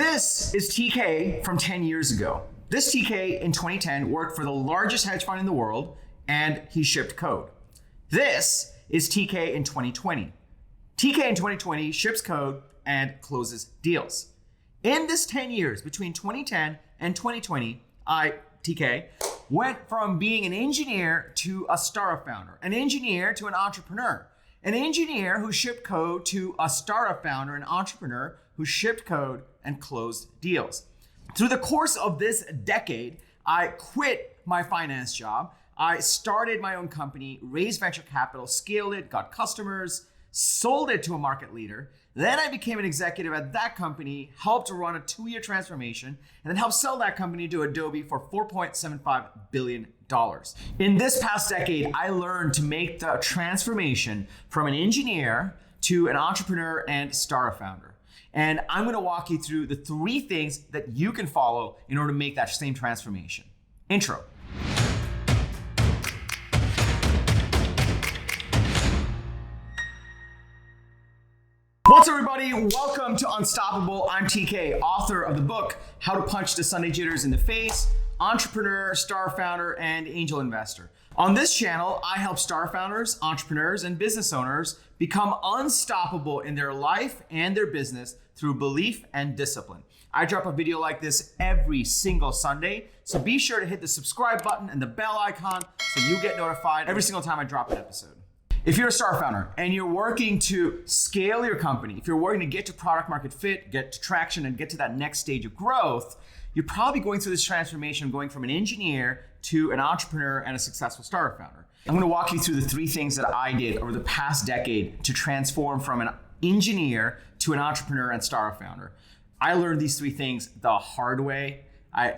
This is TK from 10 years ago. This TK in 2010 worked for the largest hedge fund in the world, and he shipped code. This is TK in 2020. TK in 2020 ships code and closes deals. In this 10 years, between 2010 and 2020, TK, went from being an engineer to a startup founder, an engineer to an entrepreneur, an engineer who shipped code to a startup founder, an entrepreneur who shipped code and closed deals. Through the course of this decade, I quit my finance job. I started my own company, raised venture capital, scaled it, got customers, sold it to a market leader. Then I became an executive at that company, helped run a 2-year transformation, and then helped sell that company to Adobe for $4.75 billion. In this past decade, I learned to make the transformation from an engineer to an entrepreneur and startup founder. And I'm going to walk you through the 3 things that you can follow in order to make that same transformation. Intro. What's up, everybody? Welcome to Unstoppable. I'm TK, author of the book, How to Punch the Sunday Jitters in the Face, entrepreneur, startup founder, and angel investor. On this channel, I help startup founders, entrepreneurs, and business owners become unstoppable in their life and their business through belief and discipline. I drop a video like this every single Sunday, so be sure to hit the subscribe button and the bell icon so you get notified every single time I drop an episode. If you're a startup founder and you're working to scale your company, if you're working to get to product market fit, get to traction, and get to that next stage of growth, you're probably going through this transformation, going from an engineer to an entrepreneur and a successful startup founder. I'm going to walk you through the 3 things that I did over the past decade to transform from an engineer to an entrepreneur and startup founder. I learned these 3 things the hard way,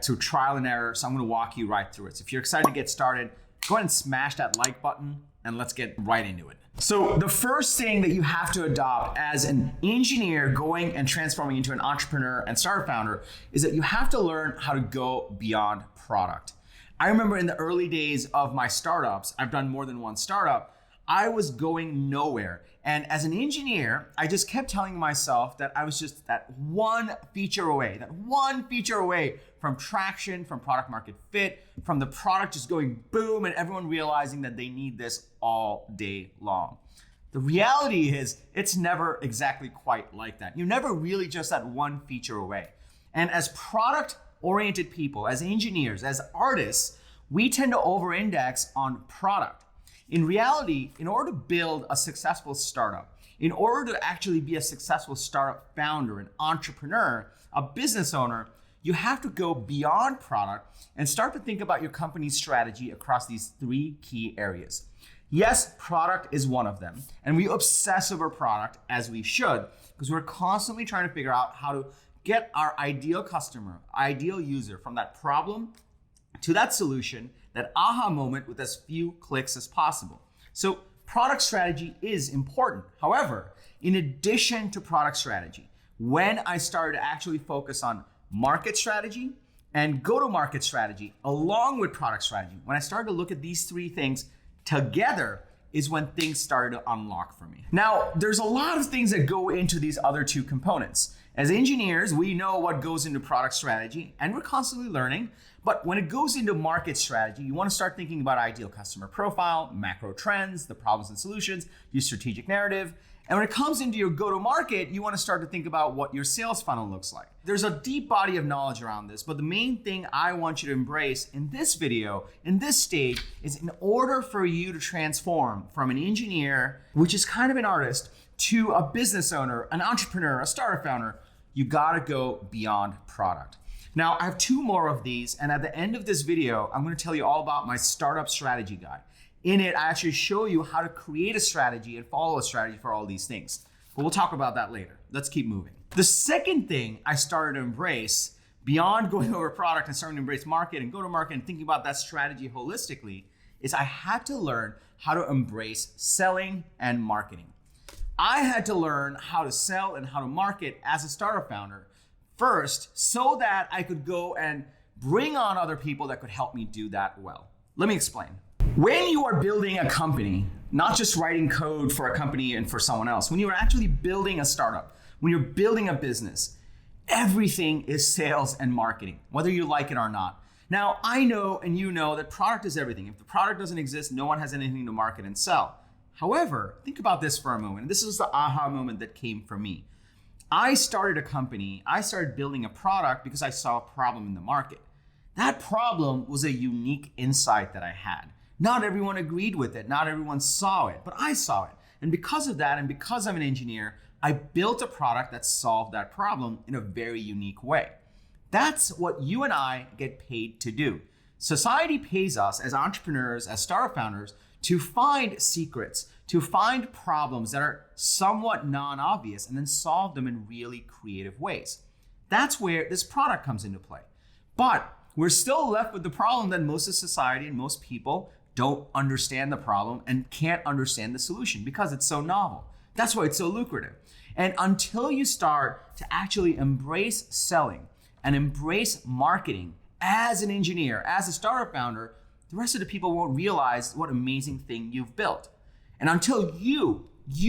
through trial and error, so I'm going to walk you right through it. So if you're excited to get started, go ahead and smash that like button and let's get right into it. So the first thing that you have to adopt as an engineer going and transforming into an entrepreneur and startup founder is that you have to learn how to go beyond product. I remember in the early days of my startups, I've done more than one startup, I was going nowhere. And as an engineer, I just kept telling myself that I was just that one feature away from traction, from product market fit, from the product just going boom and everyone realizing that they need this all day long. The reality is it's never exactly quite like that. You're never really just that one feature away. And as product-oriented people, as engineers, as artists, we tend to over-index on product. In reality, in order to build a successful startup, in order to actually be a successful startup founder, an entrepreneur, a business owner, you have to go beyond product and start to think about your company's strategy across these 3 key areas. Yes, product is one of them, and we obsess over product as we should, because we're constantly trying to figure out how to get our ideal customer, ideal user from that problem to that solution, that aha moment with as few clicks as possible. So product strategy is important. However, in addition to product strategy, when I started to actually focus on market strategy and go-to-market strategy along with product strategy, when I started to look at these 3 things together is when things started to unlock for me. Now, there's a lot of things that go into these other 2 components. As engineers, we know what goes into product strategy and we're constantly learning. But when it goes into market strategy, you want to start thinking about ideal customer profile, macro trends, the problems and solutions, your strategic narrative. And when it comes into your go-to-market, you want to start to think about what your sales funnel looks like. There's a deep body of knowledge around this, but the main thing I want you to embrace in this video, in this stage, is in order for you to transform from an engineer, which is kind of an artist, to a business owner, an entrepreneur, a startup founder, you got to go beyond product. Now, I have 2 more of these, and at the end of this video, I'm going to tell you all about my startup strategy guide. In it, I actually show you how to create a strategy and follow a strategy for all these things. But we'll talk about that later. Let's keep moving. The second thing I started to embrace, beyond going over product and starting to embrace market and go-to-market and thinking about that strategy holistically, is I had to learn how to embrace selling and marketing. I had to learn how to sell and how to market as a startup founder first, so that I could go and bring on other people that could help me do that well. Let me explain. When you are building a company, not just writing code for a company and for someone else, when you are actually building a startup, when you're building a business, Everything is sales and marketing, whether you like it or not. Now, I know and you know that product is everything. If the product doesn't exist, no one has anything to market and sell. However, think about this for a moment. This is the aha moment that came for me. I started a company, I started building a product because I saw a problem in the market. That problem was a unique insight that I had. Not everyone agreed with it, not everyone saw it, but I saw it. And because of that, and because I'm an engineer, I built a product that solved that problem in a very unique way. That's what you and I get paid to do. Society pays us as entrepreneurs, as startup founders, to find secrets, to find problems that are somewhat non-obvious and then solve them in really creative ways. That's where this product comes into play. But we're still left with the problem that most of society and most people don't understand the problem and can't understand the solution because it's so novel. That's why it's so lucrative. And until you start to actually embrace selling and embrace marketing as an engineer, as a startup founder, the rest of the people won't realize what amazing thing you've built. And until you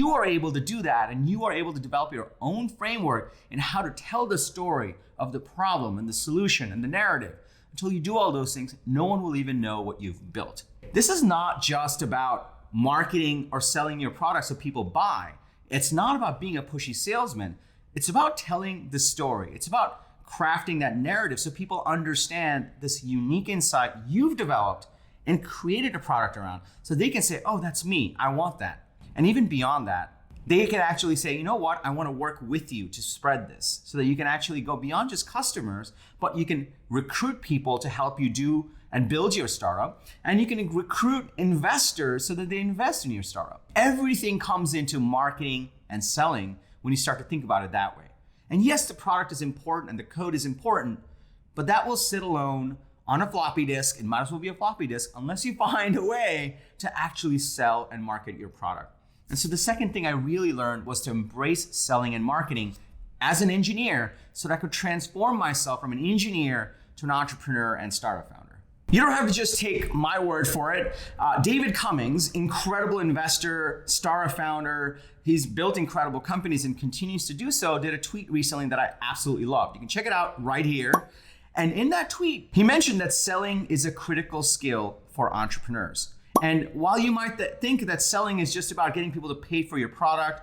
are able to do that and you are able to develop your own framework in how to tell the story of the problem and the solution and the narrative, until you do all those things, no one will even know what you've built. This is not just about marketing or selling your product so people buy. It's not about being a pushy salesman. It's about telling the story. It's about crafting that narrative so people understand this unique insight you've developed and created a product around so they can say, oh, that's me, I want that. And even beyond that, they can actually say, you know what, I want to work with you to spread this so that you can actually go beyond just customers, but you can recruit people to help you do and build your startup, and you can recruit investors so that they invest in your startup. Everything comes into marketing and selling when you start to think about it that way. And yes, the product is important and the code is important, but that will sit alone on a floppy disk. It might as well be a floppy disk unless you find a way to actually sell and market your product. And so the second thing I really learned was to embrace selling and marketing as an engineer so that I could transform myself from an engineer to an entrepreneur and startup founder. You don't have to just take my word for it. David Cummings, incredible investor, startup founder, he's built incredible companies and continues to do so, did a tweet recently that I absolutely loved. You can check it out right here. And in that tweet, he mentioned that selling is a critical skill for entrepreneurs. And while you might think that selling is just about getting people to pay for your product,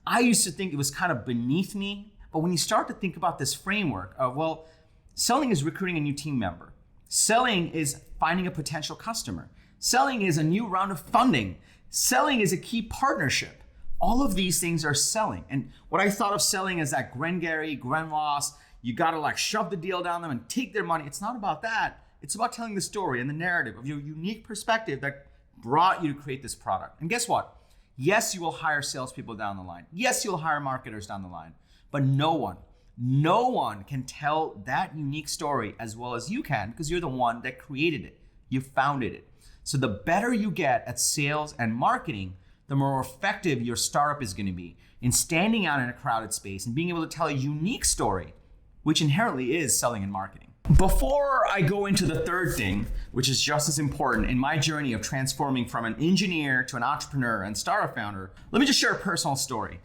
I used to think it was kind of beneath me. But when you start to think about this framework of, well, selling is recruiting a new team member. Selling is finding a potential customer. Selling is a new round of funding. Selling is a key partnership. All of these things are selling. And what I thought of selling as that Glengarry, Glenloss, you gotta like shove the deal down them and take their money. It's not about that. It's about telling the story and the narrative of your unique perspective that brought you to create this product. And guess what? Yes, you will hire salespeople down the line. Yes, you'll hire marketers down the line. But no one can tell that unique story as well as you can because you're the one that created it. You founded it. So the better you get at sales and marketing, the more effective your startup is going to be in standing out in a crowded space and being able to tell a unique story, which inherently is selling and marketing. Before I go into the third thing, which is just as important in my journey of transforming from an engineer to an entrepreneur and startup founder, let me just share a personal story.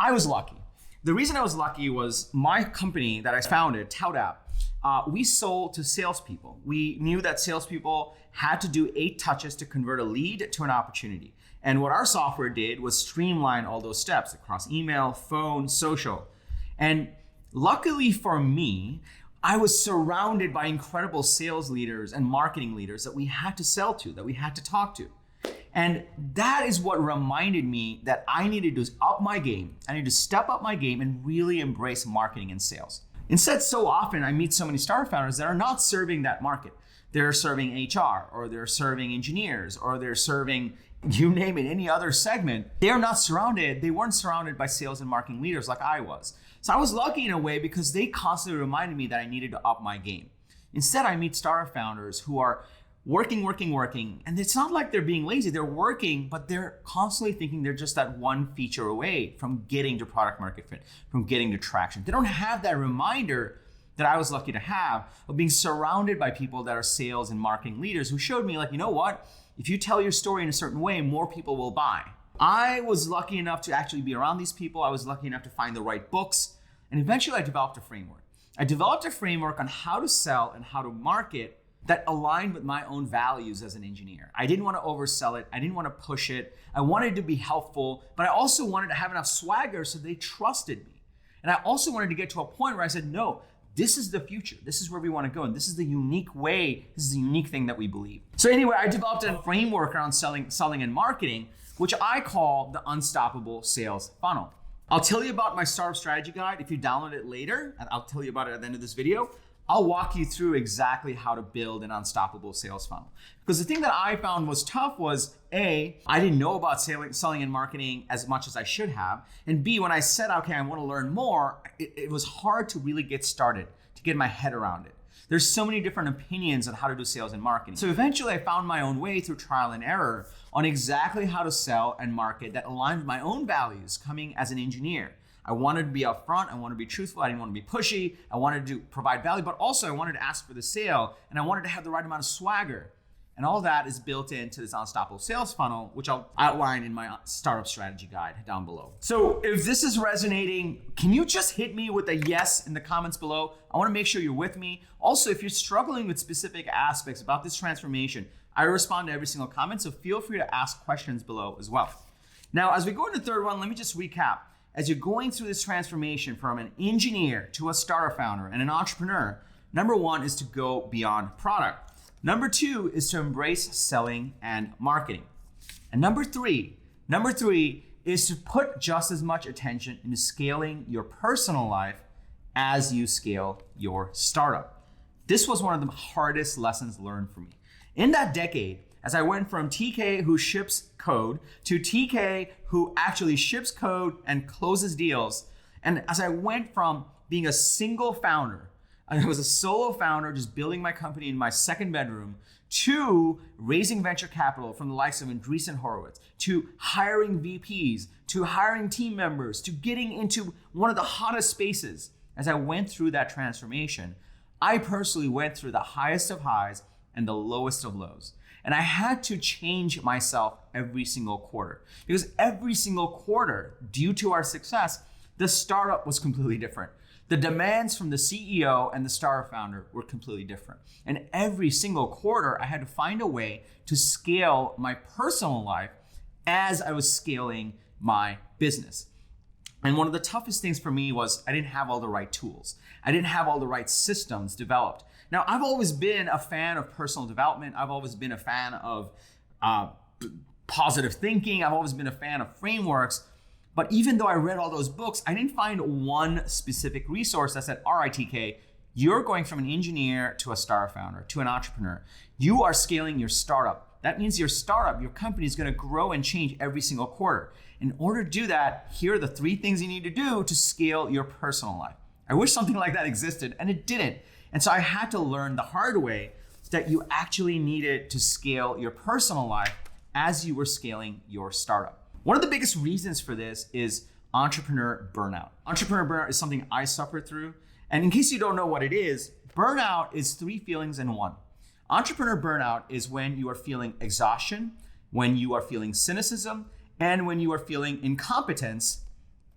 I was lucky. The reason I was lucky was my company that I founded, ToutApp, we sold to salespeople. We knew that salespeople had to do 8 touches to convert a lead to an opportunity. And what our software did was streamline all those steps across email, phone, social. And luckily for me, I was surrounded by incredible sales leaders and marketing leaders that we had to sell to, that we had to talk to. And that is what reminded me that I needed to up my game. I needed to step up my game and really embrace marketing and sales. Instead, so often I meet so many startup founders that are not serving that market. They're serving HR, or they're serving engineers, or they're serving, you name it, any other segment. They weren't surrounded by sales and marketing leaders like I was. So I was lucky in a way because they constantly reminded me that I needed to up my game. Instead, I meet startup founders who are working. And it's not like they're being lazy. They're working, but they're constantly thinking they're just that one feature away from getting to product market fit, from getting to traction. They don't have that reminder that I was lucky to have of being surrounded by people that are sales and marketing leaders who showed me, like, you know what? If you tell your story in a certain way, more people will buy. I was lucky enough to actually be around these people. I was lucky enough to find the right books. And eventually I developed a framework. I developed a framework on how to sell and how to market that aligned with my own values as an engineer. I didn't want to oversell it. I didn't want to push it. I wanted to be helpful, but I also wanted to have enough swagger so they trusted me. And I also wanted to get to a point where I said, no, this is the future. This is where we want to go. And this is the unique way. This is the unique thing that we believe. So anyway, I developed a framework around selling and marketing, which I call the unstoppable sales funnel. I'll tell you about my startup strategy guide. If you download it later, and I'll tell you about it at the end of this video, I'll walk you through exactly how to build an unstoppable sales funnel. Because the thing that I found was tough was A, I didn't know about selling and marketing as much as I should have. And B, when I said, okay, I want to learn more, it was hard to really get started, to get my head around it. There's so many different opinions on how to do sales and marketing. So eventually I found my own way through trial and error on exactly how to sell and market that aligned with my own values coming as an engineer. I wanted to be upfront. I wanted to be truthful. I didn't want to be pushy. I wanted to provide value, but also I wanted to ask for the sale and I wanted to have the right amount of swagger. And all that is built into this unstoppable sales funnel, which I'll outline in my startup strategy guide down below. So if this is resonating, can you just hit me with a yes in the comments below? I want to make sure you're with me. Also, if you're struggling with specific aspects about this transformation, I respond to every single comment, so feel free to ask questions below as well. Now, as we go into the third one, let me just recap. As you're going through this transformation from an engineer to a startup founder and an entrepreneur, number one is to go beyond product. Number two is to embrace selling and marketing. And number three is to put just as much attention into scaling your personal life as you scale your startup. This was one of the hardest lessons learned for me. In that decade, as I went from TK who ships code to TK who actually ships code and closes deals. And as I went from being a single founder, I was a solo founder just building my company in my second bedroom, to raising venture capital from the likes of Andreessen Horowitz, to hiring VPs, to hiring team members, to getting into one of the hottest spaces. As I went through that transformation, I personally went through the highest of highs and the lowest of lows. And I had to change myself every single quarter because every single quarter, due to our success, the startup was completely different. The demands from the CEO and the startup founder were completely different. And every single quarter, I had to find a way to scale my personal life as I was scaling my business. And one of the toughest things for me was I didn't have all the right tools. I didn't have all the right systems developed. Now, I've always been a fan of personal development. I've always been a fan of positive thinking. I've always been a fan of frameworks. But even though I read all those books, I didn't find one specific resource that said, all right, TK, you're going from an engineer to a startup founder, to an entrepreneur. You are scaling your startup. That means your startup, your company is going to grow and change every single quarter. In order to do that, here are the 3 things you need to do to scale your personal life. I wish something like that existed, and it didn't. And so I had to learn the hard way that you actually needed to scale your personal life as you were scaling your startup. One of the biggest reasons for this is entrepreneur burnout. Entrepreneur burnout is something I suffered through. And in case you don't know what it is, burnout is 3 feelings in one. Entrepreneur burnout is when you are feeling exhaustion, when you are feeling cynicism, and when you are feeling incompetence,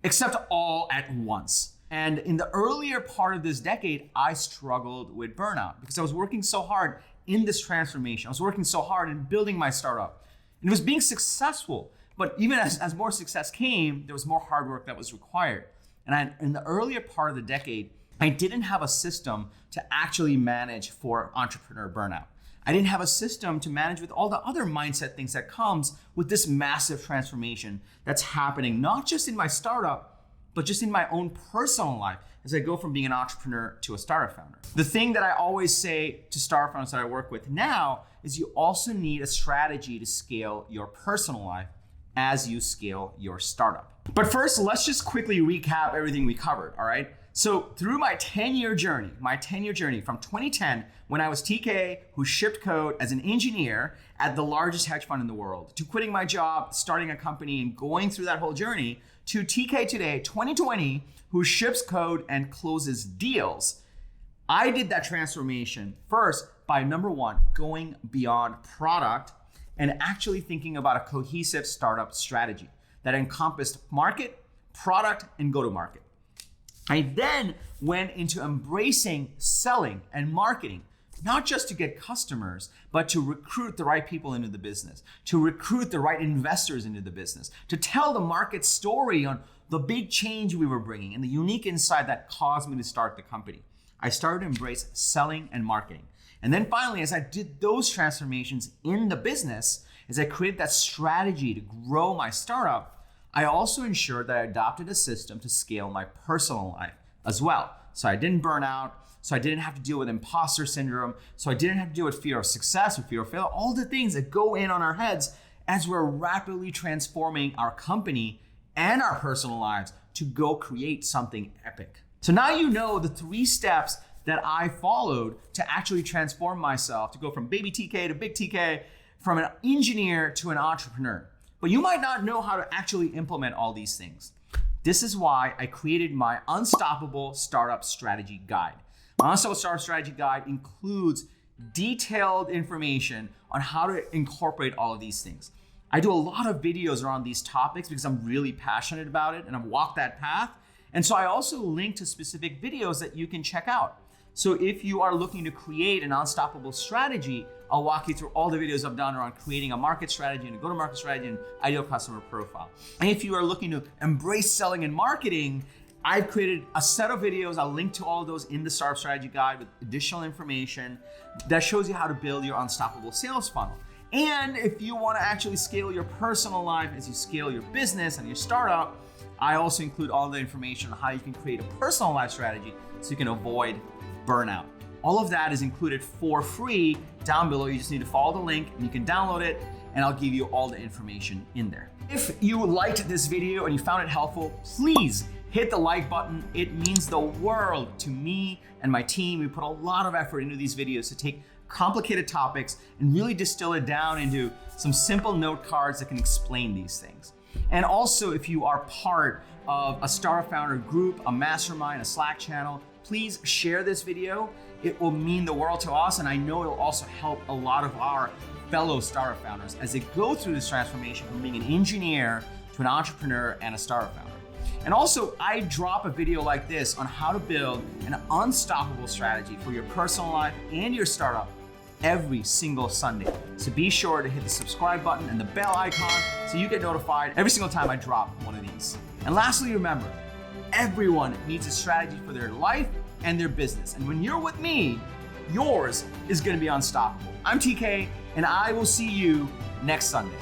except all at once. And in the earlier part of this decade, I struggled with burnout because I was working so hard in this transformation. I was working so hard in building my startup. And it was being successful. But even as more success came, there was more hard work that was required. And in the earlier part of the decade, I didn't have a system to actually manage for entrepreneur burnout. I didn't have a system to manage with all the other mindset things that comes with this massive transformation that's happening, not just in my startup, but just in my own personal life as I go from being an entrepreneur to a startup founder. The thing that I always say to startup founders that I work with now is you also need a strategy to scale your personal life as you scale your startup. But first, let's just quickly recap everything we covered, all right? So through my 10-year journey from 2010, when I was TK who shipped code as an engineer at the largest hedge fund in the world, to quitting my job, starting a company and going through that whole journey, to TK today, 2020, who ships code and closes deals, I did that transformation first by number one, going beyond product and actually thinking about a cohesive startup strategy that encompassed market, product, and go-to-market. I then went into embracing selling and marketing, not just to get customers, but to recruit the right people into the business, to recruit the right investors into the business, to tell the market story on the big change we were bringing and the unique insight that caused me to start the company. I started to embrace selling and marketing. And then finally, as I did those transformations in the business, as I created that strategy to grow my startup, I also ensured that I adopted a system to scale my personal life as well. So I didn't burn out, so I didn't have to deal with imposter syndrome, so I didn't have to deal with fear of success or fear of failure, all the things that go in on our heads as we're rapidly transforming our company and our personal lives to go create something epic. So now you know the 3 steps that I followed to actually transform myself, to go from baby TK to big TK, from an engineer to an entrepreneur. But you might not know how to actually implement all these things. This is why I created my Unstoppable Startup Strategy Guide. My Unstoppable Startup Strategy Guide includes detailed information on how to incorporate all of these things. I do a lot of videos around these topics because I'm really passionate about it and I've walked that path. And so I also link to specific videos that you can check out. So if you are looking to create an unstoppable strategy, I'll walk you through all the videos I've done around creating a market strategy and a go-to-market strategy and ideal customer profile. And if you are looking to embrace selling and marketing, I've created a set of videos. I'll link to all of those in the Startup Strategy Guide with additional information that shows you how to build your unstoppable sales funnel. And if you want to actually scale your personal life as you scale your business and your startup, I also include all the information on how you can create a personal life strategy so you can avoid burnout. All of that is included for free down below. You just need to follow the link and you can download it, and I'll give you all the information in there. If you liked this video and you found it helpful, please hit the like button. It means the world to me and my team. We put a lot of effort into these videos to take complicated topics and really distill it down into some simple note cards that can explain these things. And also, if you are part of a Startup Founder group, a mastermind, a Slack channel, please share this video. It will mean the world to us, and I know it'll also help a lot of our fellow startup founders as they go through this transformation from being an engineer to an entrepreneur and a startup founder. And also, I drop a video like this on how to build an unstoppable strategy for your personal life and your startup every single Sunday. So be sure to hit the subscribe button and the bell icon so you get notified every single time I drop one of these. And lastly, remember, everyone needs a strategy for their life and their business. And when you're with me, yours is going to be unstoppable. I'm TK, and I will see you next Sunday.